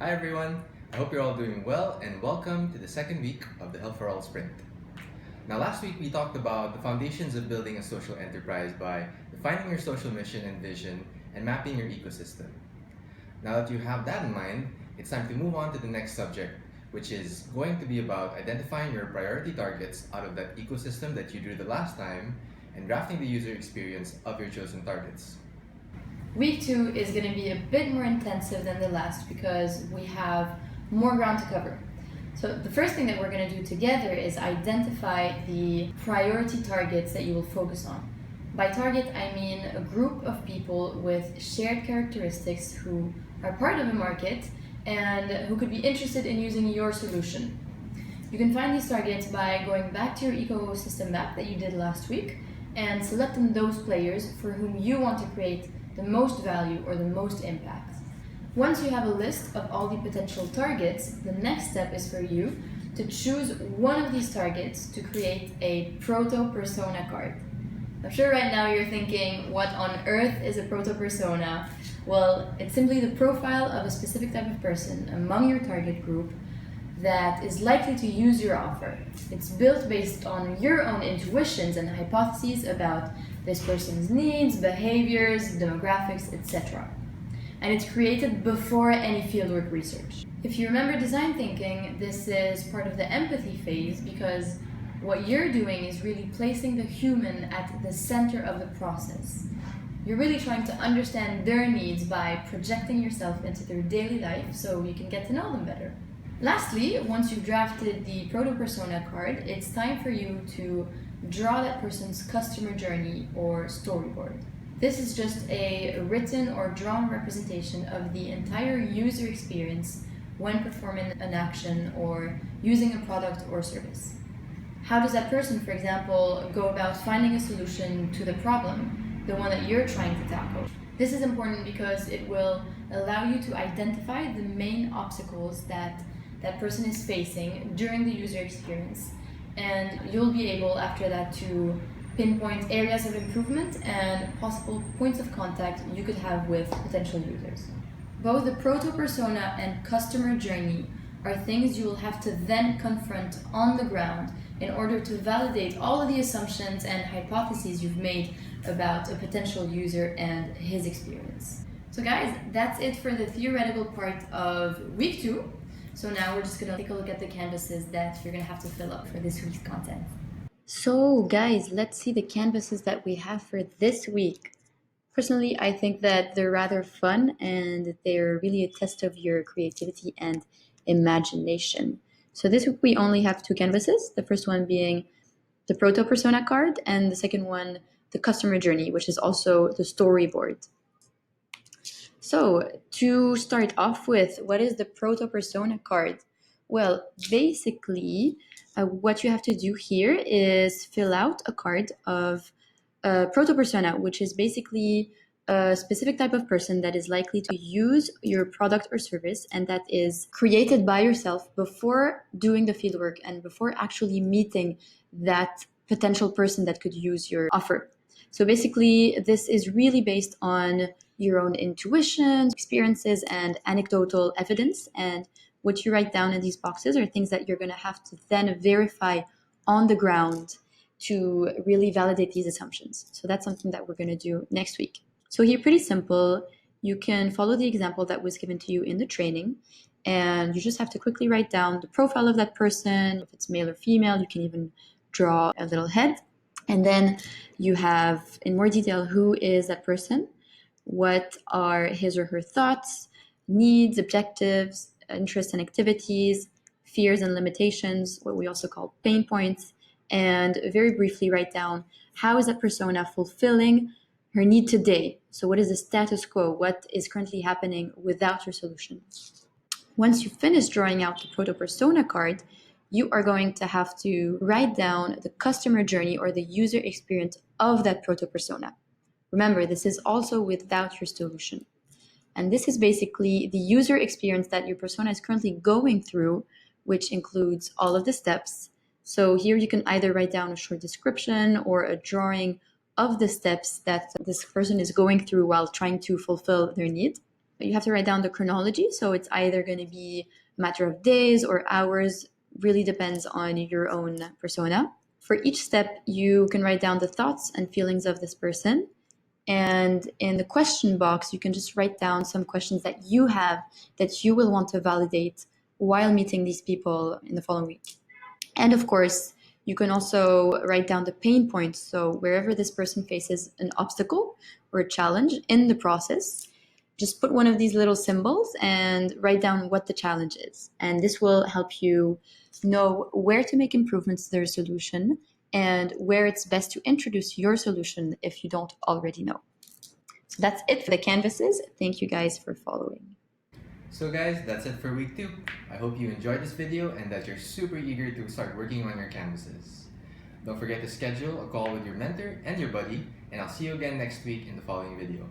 Hi everyone, I hope you're all doing well and welcome to the second week of the Health for All Sprint. Now, last week we talked about the foundations of building a social enterprise by defining your social mission and vision and mapping your ecosystem. Now that you have that in mind, it's time to move on to the next subject, which is going to be about identifying your priority targets out of that ecosystem that you drew the last time and drafting the user experience of your chosen targets. Week 2 is going to be a bit more intensive than the last because we have more ground to cover. So, the first thing that we're going to do together is identify the priority targets that you will focus on. By target, I mean a group of people with shared characteristics who are part of a market and who could be interested in using your solution. You can find these targets by going back to your ecosystem map that you did last week and selecting those players for whom you want to create the most value or the most impact. Once you have a list of all the potential targets, the next step is for you to choose one of these targets to create a proto-persona card. I'm sure right now you're thinking, what on earth is a proto-persona? Well, it's simply the profile of a specific type of person among your target group that is likely to use your offer. It's built based on your own intuitions and hypotheses about this person's needs, behaviors, demographics, etc. And it's created before any fieldwork research. If you remember design thinking, this is part of the empathy phase because what you're doing is really placing the human at the center of the process. You're really trying to understand their needs by projecting yourself into their daily life so you can get to know them better. Lastly, once you've drafted the proto-persona card, it's time for you to draw that person's customer journey or storyboard. This is just a written or drawn representation of the entire user experience when performing an action or using a product or service. How does that person, for example, go about finding a solution to the problem, the one that you're trying to tackle? This is important because it will allow you to identify the main obstacles that person is facing during the user experience. And you'll be able, after that, to pinpoint areas of improvement and possible points of contact you could have with potential users. Both the proto-persona and customer journey are things you will have to then confront on the ground in order to validate all of the assumptions and hypotheses you've made about a potential user and his experience. So guys, that's it for the theoretical part of week 2. So now we're just gonna take a look at the canvases that you're gonna have to fill up for this week's content. So guys, let's see the canvases that we have for this week. Personally, I think that they're rather fun and they're really a test of your creativity and imagination. So this week we only have two canvases, the first one being the proto persona card and the second one the customer journey, which is also the storyboard. So, to start off with, what is the proto persona card? Well, basically, what you have to do here is fill out a card of a proto persona, which is basically a specific type of person that is likely to use your product or service and that is created by yourself before doing the fieldwork and before actually meeting that potential person that could use your offer. So basically, this is really based on your own intuition, experiences, and anecdotal evidence. And what you write down in these boxes are things that you're going to have to then verify on the ground to really validate these assumptions. So that's something that we're going to do next week. So here, pretty simple. You can follow the example that was given to you in the training, and you just have to quickly write down the profile of that person. If it's male or female, you can even draw a little head. And then you have in more detail who is that person, what are his or her thoughts, needs, objectives, interests and activities, fears and limitations, what we also call pain points, and very briefly write down how is that persona fulfilling her need today. So what is the status quo? What is currently happening without your solution? Once you finish drawing out the proto persona card, you are going to have to write down the customer journey or the user experience of that proto persona. Remember, this is also without your solution. And this is basically the user experience that your persona is currently going through, which includes all of the steps. So here you can either write down a short description or a drawing of the steps that this person is going through while trying to fulfill their need. You have to write down the chronology, so it's either going to be a matter of days or hours, really depends on your own persona. For each step, you can write down the thoughts and feelings of this person. And in the question box, you can just write down some questions that you have that you will want to validate while meeting these people in the following week. And of course, you can also write down the pain points. So wherever this person faces an obstacle or a challenge in the process, just put one of these little symbols and write down what the challenge is. And this will help you know where to make improvements to their solution and where it's best to introduce your solution if you don't already know. So that's it for the canvases. Thank you guys for following. So guys, that's it for week 2. I hope you enjoyed this video and that you're super eager to start working on your canvases. Don't forget to schedule a call with your mentor and your buddy, and I'll see you again next week in the following video.